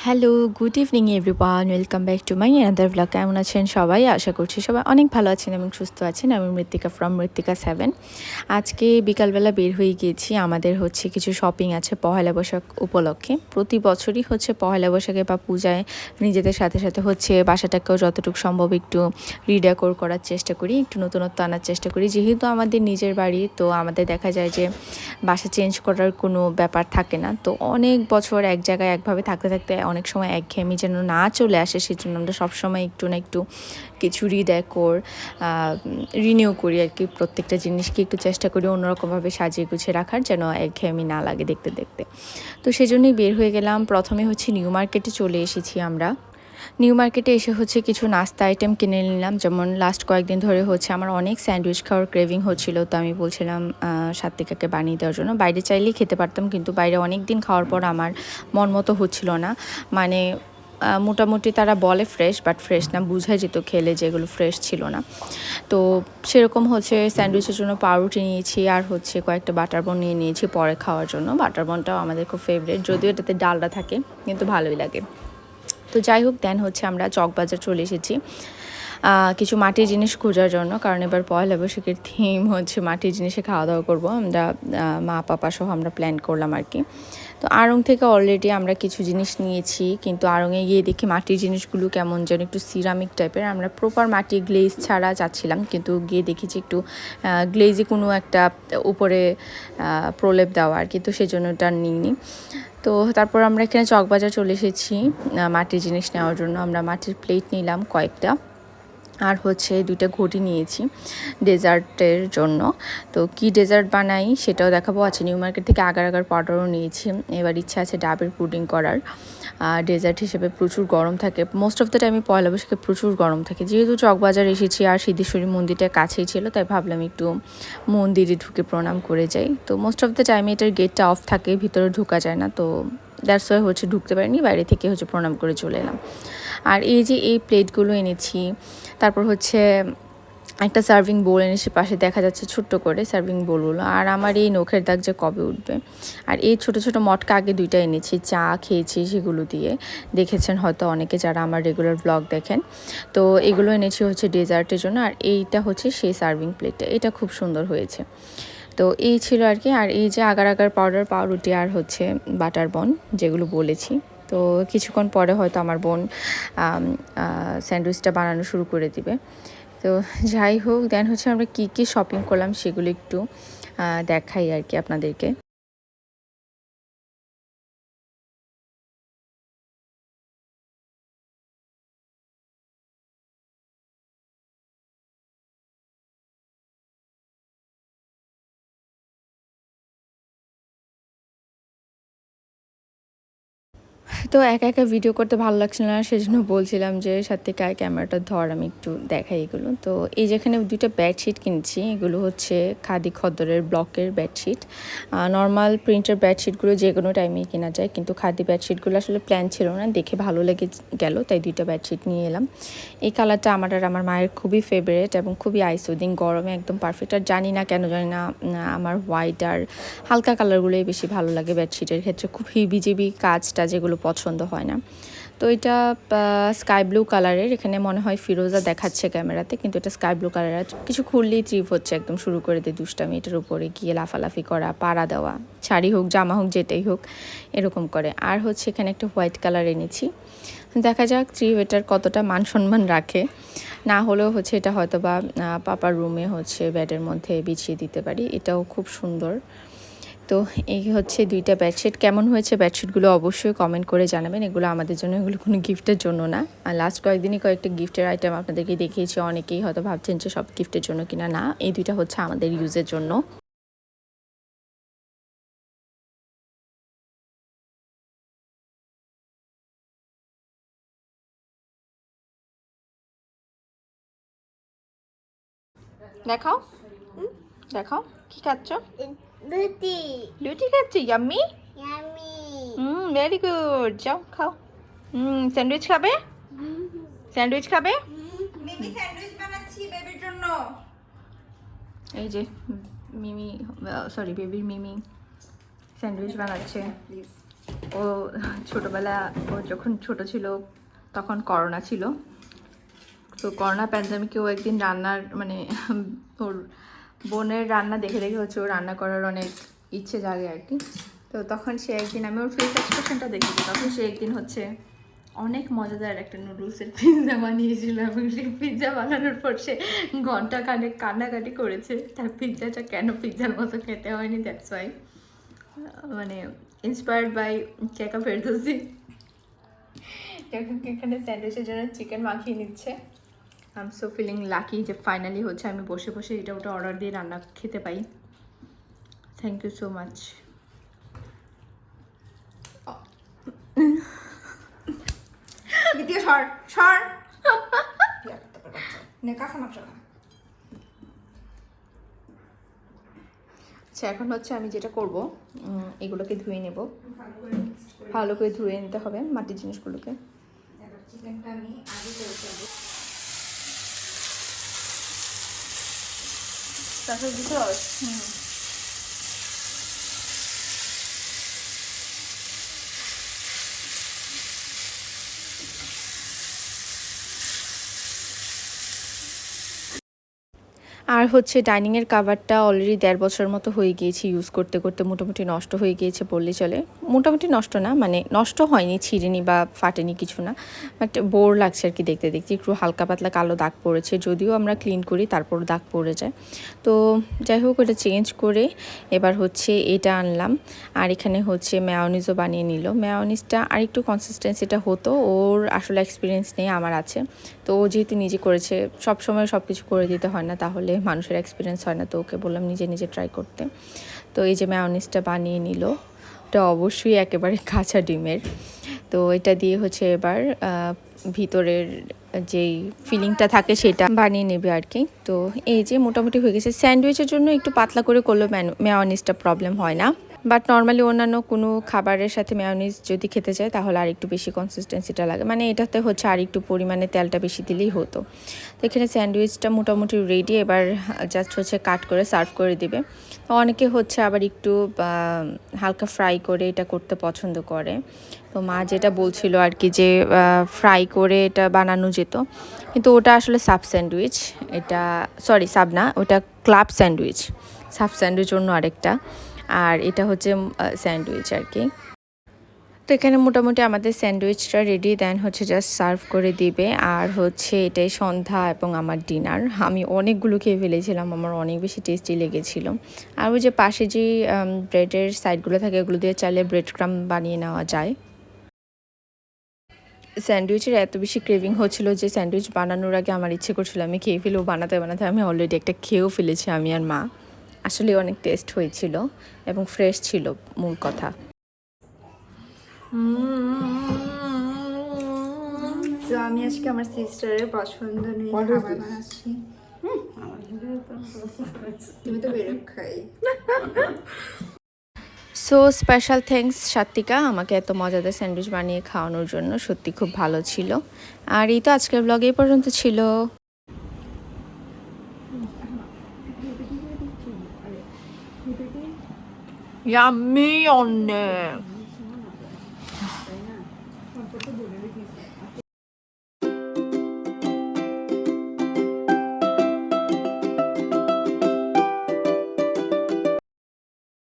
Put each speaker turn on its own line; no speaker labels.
Hello, good evening everyone, welcome back to my another blog. কেমন আছেন সবাই? আশা করছি সবাই অনেক ভালো আছেন এবং সুস্থ আছেন। আমি মৃত্তিকা ফ্রম মৃত্তিকা 7। আজকে বিকালবেলা বের হয়ে গিয়েছি। আমাদের হচ্ছে কিছু শপিং আছে পহেলা বৈশাখ উপলক্ষে। প্রতি বছরই হচ্ছে পহেলা বৈশাখে বা পূজায় নিজেদের সাথে সাথে হচ্ছে বাসাটাকেও যতটুকু সম্ভব একটু রিডেকোর করার চেষ্টা করি, একটু নতুনত্ব আনার চেষ্টা করি। যেহেতু আমাদের নিজের বাড়ি, তো আমাদের দেখা যায় যে বাসা চেঞ্জ করার কোনো ব্যাপার থাকে না। তো অনেক বছর এক জায়গায় একভাবে থাকতে থাকতে অনেক সময় একঘেয়েমি যেন না চলে আসে, সেজন্য আমরা সবসময় একটু না একটু কিছু রিডেকোর রিনিউ করি আর কি। প্রত্যেকটা জিনিসকে একটু চেষ্টা করি অন্যরকমভাবে সাজিয়ে গুছিয়ে রাখার, যেন একঘেয়েমি না লাগে দেখতে দেখতে। তো সেজন্যই বের হয়ে গেলাম। প্রথমে হচ্ছে নিউ মার্কেটে চলে এসেছি আমরা। নিউ মার্কেটে এসে হচ্ছে কিছু নাস্তা আইটেম কিনে নিলাম। যেমন লাস্ট কয়েকদিন ধরে হচ্ছে আমার অনেক স্যান্ডউইচ খাওয়ার ক্রেভিং হচ্ছিল, তো আমি বলছিলাম সাত্বিকাকে বানিয়ে দেওয়ার জন্য। বাইরে চাইলেই খেতে পারতাম, কিন্তু বাইরে অনেক দিন খাওয়ার পর আমার মন মতো হচ্ছিল না। মানে মোটামুটি তারা বলে ফ্রেশ, বাট ফ্রেশ না, বোঝাই যেত খেলে যেগুলো ফ্রেশ ছিল না। তো সেরকম হচ্ছে স্যান্ডউইচের জন্য পাউরুটি নিয়েছি, আর হচ্ছে কয়েকটা বাটার বন নিয়ে নিয়েছি পরে খাওয়ার জন্য। বাটার বনটাও আমাদের খুব ফেভারিট, যদিও এটাতে ডালটা থাকে, কিন্তু ভালোই লাগে। তো যাই হোক, দেন হচ্ছে আমরা চকবাজার চলে এসেছি কিছু মাটির জিনিস খোঁজার জন্য, কারণ এবার পয়লা বৈশাখের থিম হচ্ছে মাটির জিনিসে খাওয়া দাওয়া করবো আমরা, মা পাপা সহ আমরা প্ল্যান করলাম আর কি। তো আড়ং থেকে অলরেডি আমরা কিছু জিনিস নিয়েছি, কিন্তু আড়ংয়ে গিয়ে দেখি মাটির জিনিসগুলো কেমন যেন একটু সিরামিক টাইপের। আমরা প্রপার মাটি গ্লেজ ছাড়া চাচ্ছিলাম, কিন্তু গিয়ে দেখেছি একটু গ্লেজে কোনো একটা উপরে প্রলেপ দেওয়া আর কি, তো সেজন্য ওটা নিইনি। তো তারপর আমরা এখানে চকবাজার চলে এসেছি মাটির জিনিস নেওয়ার জন্য। আমরা মাটির প্লেট নিলাম কয়েকটা, আর হচ্ছে 2টা ঘটি নিয়েছি ডেজার্টের জন্য। তো কি ডেজার্ট বানাই সেটাও দেখাবো। আছে নিউ মার্কেট থেকে আগার আগার পাউডারও নিয়েছি। এবার ইচ্ছা আছে ডাবের পুডিং করার। ডেজার্ট হিসেবে প্রচুর গরম থাকে, মোস্ট অফ দ্য টাইমে পয়লা বৈশাখে প্রচুর গরম থাকে। যেহেতু চকবাজার এসেছি আর সিদ্ধেশ্বরী মন্দিরটা কাছেই ছিল, তাই ভাবলাম একটু মন্দিরে ঢুকে প্রণাম করে যাই। তো মোস্ট অফ দ্য টাইমে এটার গেটটা অফ থাকে, ভিতরে ঢোকা যায় না, তো দ্যাটস ওয়াই হচ্ছে ঢুকতে পারিনি, বাইরে থেকে হচ্ছে প্রণাম করে চলে এলাম। আর এই যে এই প্লেটগুলো এনেছি, তারপর হচ্ছে একটা সার্ভিং বোল এনেছি, পাশে দেখা যাচ্ছে ছোট্ট করে সার্ভিং বোলগুলো। আর আমার এই নখের দাগ যে কবে উঠবে। আর এই ছোট ছোট মটকা আগে 2টা এনেছি, চা খেয়েছি সেগুলো দিয়ে, দেখেছেন হয়তো অনেকে যারা আমার রেগুলার ব্লগ দেখেন। তো এগুলো এনেছি হচ্ছে ডেজার্টের জন্য। আর এইটা হচ্ছে সেই সার্ভিং প্লেটটা, এটা খুব সুন্দর হয়েছে। তো এই ছিল আর কি। আর এই যে আগার আগার পাউডার, পাউরুটি আর হচ্ছে বাটার বন যেগুলো বলেছি। তো কিছুক্ষণ পরে হয়তো আমার বোন স্যান্ডউইচটা বানানো শুরু করে দিবে। তো যাই হোক, দেন হচ্ছে আমরা কী কী শপিং করলাম সেগুলো একটু দেখাই আর কি আপনাদেরকে। তো একা একা ভিডিও করতে ভালো লাগছিল না, সেজন্য বলছিলাম যে সাথে ক্যামেরাটা ধর, আমি একটু দেখাই এগুলো। তো এই যেখানে 2টা বেডশিট কিনছি, এগুলো হচ্ছে খাদি খদ্দরের ব্লকের বেডশিট। নর্মাল প্রিন্টের বেডশিটগুলো যে কোনো টাইমেই কেনা যায়, কিন্তু খাদি বেডশিটগুলো আসলে প্ল্যান ছিল না, দেখে ভালো লেগে গেল, তাই 2টা বেডশিট নিয়ে এলাম। এই কালারটা আমার আর আমার মায়ের খুবই ফেভারিট এবং খুবই আইসুদিং, গরমে একদম পারফেক্ট। আর জানি না কেন জানি না, আমার হোয়াইট আর হালকা কালারগুলোই বেশি ভালো লাগে বেডশিটের ক্ষেত্রে, খুব হিবিজিবি কাজটা যেগুলো পছন্দ হয় না। তো এটা স্কাই ব্লু কালারের, এখানে মনে হয় ফিরোজা দেখাচ্ছে ক্যামেরাতে, কিন্তু এটা স্কাই ব্লু কালারের। কিছু খুললেই ট্রিপ হচ্ছে, একদম শুরু করে দিয়ে দুষ্টামি, এটার উপরে গিয়ে লাফালাফি করা, পাড়া দেওয়া, শাড়ি হোক জামা হোক যেটাই হোক এরকম করে। আর হচ্ছে এখানে একটা হোয়াইট কালার এনেছি, দেখা যাক ট্রিপ এটার কতটা মান সম্মান রাখে। না হলেও হচ্ছে এটা হয়তো বা পাপার রুমে হচ্ছে বেডের মধ্যে বিছিয়ে দিতে পারি, এটাও খুব সুন্দর। তো এই হচ্ছে 2টা বেডশিট। কেমন হয়েছে বেডশিটগুলো অবশ্যই কমেন্ট করে জানাবেন। এগুলো আমাদের জন্য, এগুলো কোনো গিফটের জন্য না। আর লাস্ট কয়েকদিনই কয়েকটা গিফটের আইটেম আপনাদেরকে দেখিয়েছি, অনেকেই হয়তো ভাবছেন যে সব গিফটের জন্য কিনা, না, এই 2টা হচ্ছে আমাদের ইউজের জন্য। দেখাও, দেখাও কি খাচ্ছ?
লুচি।
লুচি খাচ্ছি, ইয়াম্মি।
ইয়ামি।
ভেরি গুড, যাও খাও। স্যান্ডউইচ খাবে? স্যান্ডউইচ খাবে?
মিমি স্যান্ডউইচ বানাচ্ছি বেবির জন্য।
এই যে মিমি, সরি বেবির মিমি স্যান্ডউইচ বানাচ্ছে।
প্লিজ
ও ছোটোবেলা ও যখন ছোট ছিল তখন করোনা ছিল, তো করোনা প্যান্ডামিকেও একদিন রান্নার মানে ওর বোনের রান্না দেখে দেখে হচ্ছে ও রান্না করার অনেক ইচ্ছে জাগে আর কি। তো তখন সে একদিন, আমি ওর ফেস এক্সপ্রেশনটা দেখেছি, তখন সে একদিন হচ্ছে অনেক মজাদার একটা নুডলসের পিৎজা বানিয়েছিল এবং সেই পিৎজা বানানোর পর সে ঘন্টা খানেক কান্নাকাটি করেছে। তার পিৎজাটা কেন পিৎজার মতো খেতে হয়নি, দ্যাটস ওয়াই, মানে ইন্সপায়ার্ড বাই কেকা ফেরদৌসি। এখন এখানে স্যান্ডউইচের জন্য চিকেন মাখিয়ে নিচ্ছে। I am so feeling lucky যে ফাইনালি হচ্ছে আমি বসে বসে এটা ওটা অর্ডার দিয়ে রান্না খেতে পাই। Thank you so much.
দ্বিতীয় সর সর নে কাঁচা মাংস খা।
আচ্ছা, এখন হচ্ছে আমি যেটা করব, এগুলোকে ধুয়ে নেব, ভালো করে ধুয়ে নিতে হবে মাটির জিনিসগুলোকে।
এবার চিকেনটা আমি আগে করে ফেলবো।
তারপর দিতে আর হচ্ছে ডাইনিংয়ের কাভারটা অলরেডি 1.5 বছরের মতো হয়ে গিয়েছে ইউজ করতে করতে, মোটামুটি নষ্ট হয়ে গিয়েছে বললে চলে। মোটামুটি নষ্ট না, মানে নষ্ট হয়নি, ছিঁড়েনি বা ফাটেনি কিছু না, বাট বোর লাগছে আর কি দেখতে দেখতে। একটু হালকা পাতলা কালো দাগ পড়েছে, যদিও আমরা ক্লিন করি তারপর দাগ পড়ে যায়। তো যাই হোক, এটা চেঞ্জ করে এবার হচ্ছে এটা আনলাম। আর এখানে হচ্ছে মেয়োনিজও বানিয়ে নিল। মেয়োনিজটা আর একটু কনসিস্টেন্সিটা হতো, ওর আসলে এক্সপিরিয়েন্স নেই, আমার আছে। তো ও যেহেতু নিজে করেছে, সব সময় সব কিছু করে দিতে হয় না, তাহলে মানুষের এক্সপিরিয়েন্স হয় না, তো ওকে বললাম নিজে নিজে ট্রাই করতে। তো এই যে মেয়োনিজটা বানিয়ে নিল, এটা অবশ্যই একেবারে কাঁচা ডিমের। তো এটা দিয়ে হচ্ছে এবার ভিতরের যেই ফিলিংটা থাকে সেটা বানিয়ে নেবে আর কি। তো এই যে মোটামুটি হয়ে গেছে। স্যান্ডউইচের জন্য একটু পাতলা করে করলেও মেয়োনিজটা প্রবলেম হয় না, বাট নর্মালি অন্যান্য কোনো খাবারের সাথে মেয়োনিজ যদি খেতে চায় তাহলে আর একটু বেশি কনসিস্টেন্সিটা লাগে, মানে এটাতে হচ্ছে আর একটু পরিমাণে তেলটা বেশি দিলেই হতো। তো এখানে স্যান্ডউইচটা মোটামুটি রেডি, এবার জাস্ট হচ্ছে কাট করে সার্ভ করে দিবে। তো অনেকে হচ্ছে আবার একটু হালকা ফ্রাই করে এটা করতে পছন্দ করে। তো মা যেটা বলছিল আর কি যে ফ্রাই করে এটা বানানো যেত, কিন্তু ওটা আসলে সাব স্যান্ডউইচ, এটা সরি সাব না, ওটা ক্লাব স্যান্ডউইচ, সাব স্যান্ডউইচ অন্য আরেকটা, আর এটা হচ্ছে স্যান্ডউইচ আর কি। তো এখানে মোটামুটি আমাদের স্যান্ডউইচটা রেডি, দেন হচ্ছে জাস্ট সার্ভ করে দিবে। আর হচ্ছে এটাই সন্ধ্যা এবং আমার ডিনার। আমি অনেকগুলো খেয়ে ফেলেছিলাম, আমার অনেক বেশি টেস্টি লেগেছিল। আর ওই যে পাশে যে ব্রেডের সাইডগুলো থাকে, ওগুলো দিয়ে চাইলে ব্রেড ক্রাম্ব বানিয়ে নেওয়া যায়। স্যান্ডউইচের এত বেশি ক্রেভিং হচ্ছিল যে স্যান্ডউইচ বানানোর আগে আমার ইচ্ছে করছিল আমি খেয়ে ফেলেও, বানাতে বানাতে আমি অলরেডি একটা খেয়েও ফেলেছি আমি আর মা। আসলে অনেক টেস্ট হয়েছিল এবং ফ্রেশ ছিল মূল কথা।
তো আমি আজকে আমার সিস্টারের পছন্দ নিয়ে খাবার বানাচ্ছি। তুমি তো বেরো খাই।
সো স্পেশাল থ্যাঙ্কস সাত্বিকা আমাকে এত মজাদার স্যান্ডউইচ বানিয়ে খাওয়ানোর জন্য, সত্যি খুব ভালো ছিল। আর এই তো আজকের ব্লগ এই পর্যন্ত ছিল। ইয়াম্মি অনেক।